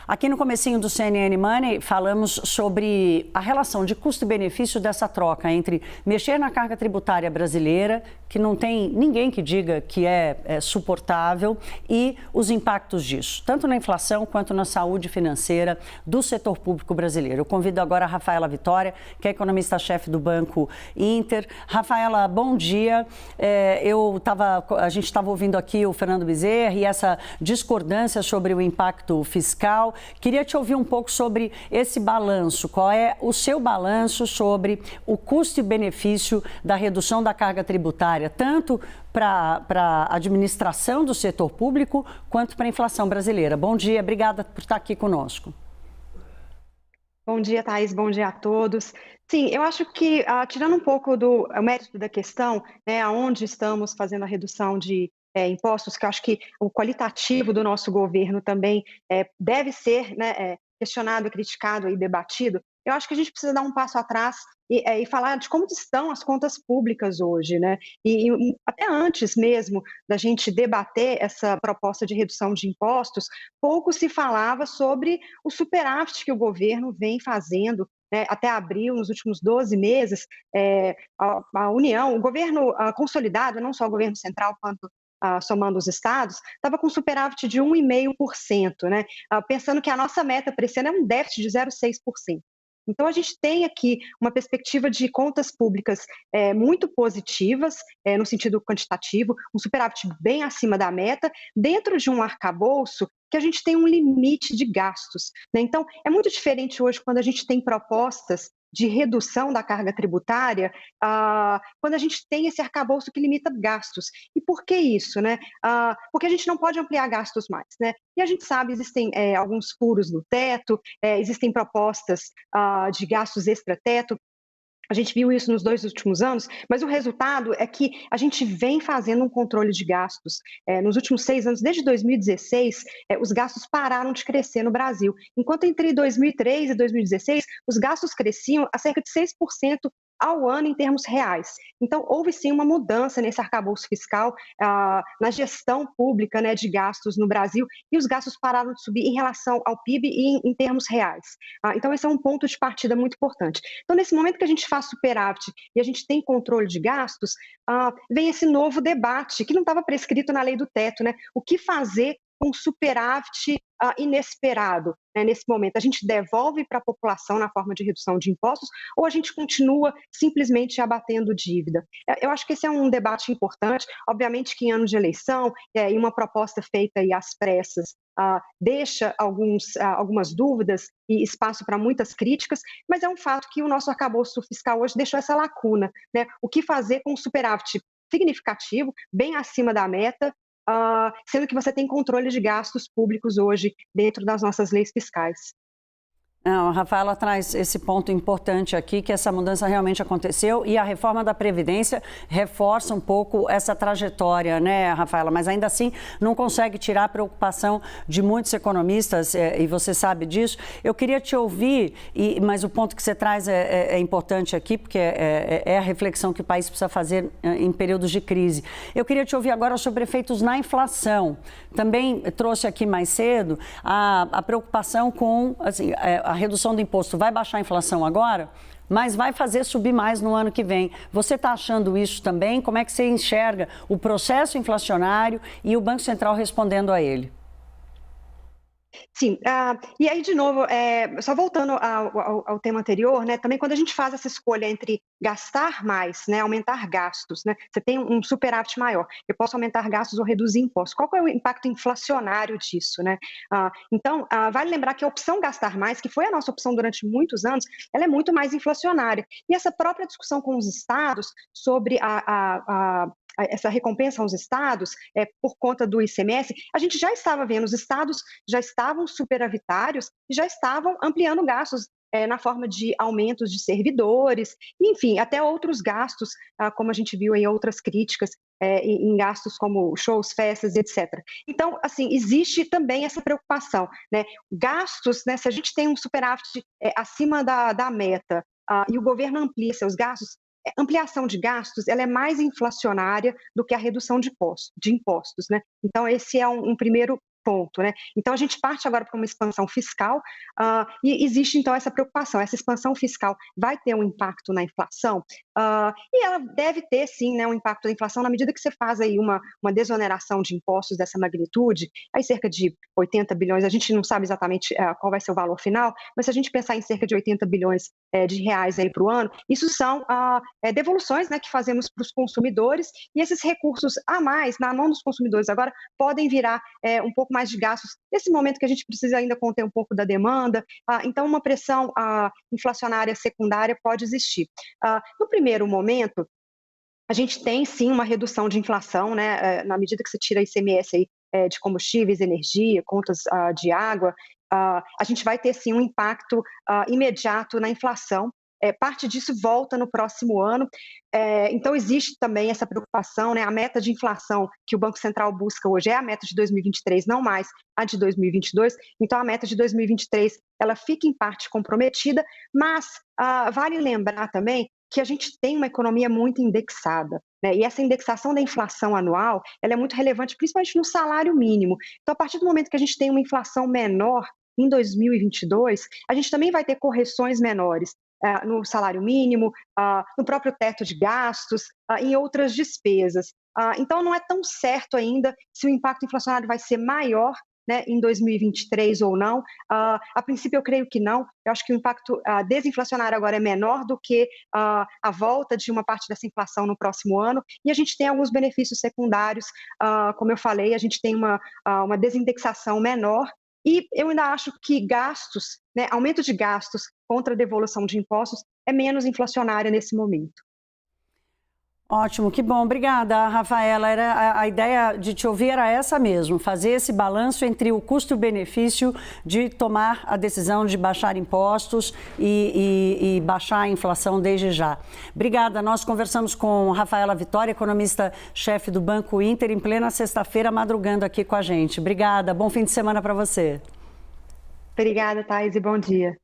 Aqui no comecinho do CNN Money, falamos sobre a relação de custo e benefício dessa troca entre mexer na carga tributária brasileira, que não tem ninguém que diga que é suportável, e os impactos disso, tanto na inflação quanto na saúde financeira do setor público brasileiro. Eu convido agora a Rafaela Vitória, que é economista-chefe do Banco Inter. Rafaela, bom dia. A gente estava ouvindo aqui o Fernando Bezerra e essa discordância sobre o impacto fiscal. Queria te ouvir um pouco sobre esse balanço. Qual é o seu balanço sobre o custo e benefício da redução da carga tributária, tanto para a administração do setor público quanto para a inflação brasileira? Bom dia, obrigada por estar aqui conosco. Bom dia, Thaís, bom dia a todos. Sim, eu acho que, tirando um pouco do mérito da questão, né, aonde estamos fazendo a redução de impostos, que eu acho que o qualitativo do nosso governo também deve ser, né, questionado, criticado e debatido, eu acho que a gente precisa dar um passo atrás e falar de como estão as contas públicas hoje, né? E até antes mesmo da gente debater essa proposta de redução de impostos, pouco se falava sobre o superávit que o governo vem fazendo, né, até abril, nos últimos 12 meses, a União, o governo consolidado, não só o governo central quanto somando os estados, estava com superávit de 1,5%, né? Pensando que a nossa meta para esse ano é um déficit de 0,6%. Então, a gente tem aqui uma perspectiva de contas públicas muito positivas, no sentido quantitativo, um superávit bem acima da meta, dentro de um arcabouço que a gente tem um limite de gastos, né? Então, é muito diferente hoje quando a gente tem propostas de redução da carga tributária, quando a gente tem esse arcabouço que limita gastos. E por que isso, né? Porque a gente não pode ampliar gastos mais, né? E a gente sabe, existem alguns furos no teto, existem propostas de gastos extra-teto. A gente viu isso nos 2 últimos anos, mas o resultado é que a gente vem fazendo um controle de gastos. Nos últimos 6 anos, desde 2016, os gastos pararam de crescer no Brasil. Enquanto entre 2003 e 2016, os gastos cresciam a cerca de 6% ao ano em termos reais. Então, houve sim uma mudança nesse arcabouço fiscal, na gestão pública, né, de gastos no Brasil, e os gastos pararam de subir em relação ao PIB e em termos reais. Então, esse é um ponto de partida muito importante. Então, nesse momento que a gente faz superávit e a gente tem controle de gastos, vem esse novo debate que não estava prescrito na lei do teto, né? O que fazer com superávit inesperado, né, nesse momento? A gente devolve para a população na forma de redução de impostos ou a gente continua simplesmente abatendo dívida? Eu acho que esse é um debate importante. Obviamente que em ano de eleição, e uma proposta feita aí às pressas, deixa algumas dúvidas e espaço para muitas críticas, mas é um fato que o nosso arcabouço fiscal hoje deixou essa lacuna, né? O que fazer com um superávit significativo, bem acima da meta, sendo que você tem controle de gastos públicos hoje dentro das nossas leis fiscais. Não, a Rafaela traz esse ponto importante aqui, que essa mudança realmente aconteceu e a reforma da Previdência reforça um pouco essa trajetória, né, Rafaela? Mas ainda assim não consegue tirar a preocupação de muitos economistas, e você sabe disso. Eu queria te ouvir, mas o ponto que você traz é importante aqui, porque é a reflexão que o país precisa fazer em períodos de crise. Eu queria te ouvir agora sobre efeitos na inflação. Também trouxe aqui mais cedo a preocupação com assim, a redução do imposto vai baixar a inflação agora, mas vai fazer subir mais no ano que vem. Você está achando isso também? Como é que você enxerga o processo inflacionário e o Banco Central respondendo a ele? Sim, e aí de novo, só voltando ao tema anterior, né, também quando a gente faz essa escolha entre gastar mais, né, aumentar gastos, né, você tem um superávit maior, eu posso aumentar gastos ou reduzir impostos, qual que é o impacto inflacionário disso, né? Então, vale lembrar que a opção gastar mais, que foi a nossa opção durante muitos anos, ela é muito mais inflacionária, e essa própria discussão com os estados sobre essa recompensa aos estados, por conta do ICMS, a gente já estava vendo, os estados já estavam superavitários e já estavam ampliando gastos na forma de aumentos de servidores, enfim, até outros gastos, como a gente viu em outras críticas, em gastos como shows, festas, etc. Então, assim, existe também essa preocupação, né? Gastos, né, se a gente tem um superávit acima da meta, e o governo amplia seus gastos, ampliação de gastos, ela é mais inflacionária do que a redução de impostos, né? Então, esse é um primeiro ponto, né? Então, a gente parte agora para uma expansão fiscal e existe, então, essa preocupação. Essa expansão fiscal vai ter um impacto na inflação? E ela deve ter, sim, né, um impacto da inflação na medida que você faz aí uma desoneração de impostos dessa magnitude, aí cerca de 80 bilhões, a gente não sabe exatamente qual vai ser o valor final, mas se a gente pensar em cerca de 80 bilhões de reais aí para o ano, isso são devoluções, né, que fazemos para os consumidores, e esses recursos a mais, na mão dos consumidores agora, podem virar um pouco mais de gastos, nesse momento que a gente precisa ainda conter um pouco da demanda, então uma pressão inflacionária secundária pode existir. No primeiro momento, a gente tem sim uma redução de inflação, né, na medida que você tira ICMS aí, de combustíveis, energia, contas de água, a gente vai ter sim um impacto imediato na inflação. Parte disso volta no próximo ano, então existe também essa preocupação, né? A meta de inflação que o Banco Central busca hoje é a meta de 2023, não mais a de 2022, então a meta de 2023 ela fica em parte comprometida, mas vale lembrar também que a gente tem uma economia muito indexada, né? E essa indexação da inflação anual ela é muito relevante, principalmente no salário mínimo. Então, a partir do momento que a gente tem uma inflação menor em 2022, a gente também vai ter correções menores no salário mínimo, no próprio teto de gastos, em outras despesas. Então, não é tão certo ainda se o impacto inflacionário vai ser maior, né, em 2023 ou não. A princípio, eu creio que não. Eu acho que o impacto desinflacionário agora é menor do que a volta de uma parte dessa inflação no próximo ano. E a gente tem alguns benefícios secundários. Como eu falei, a gente tem uma desindexação menor. E eu ainda acho que gastos, né, aumento de gastos contra a devolução de impostos é menos inflacionária nesse momento. Ótimo, que bom. Obrigada, Rafaela. A ideia de te ouvir era essa mesmo, fazer esse balanço entre o custo e o benefício de tomar a decisão de baixar impostos e baixar a inflação desde já. Obrigada. Nós conversamos com Rafaela Vitória, economista-chefe do Banco Inter, em plena sexta-feira, madrugando aqui com a gente. Obrigada. Bom fim de semana para você. Obrigada, Thaís, e bom dia.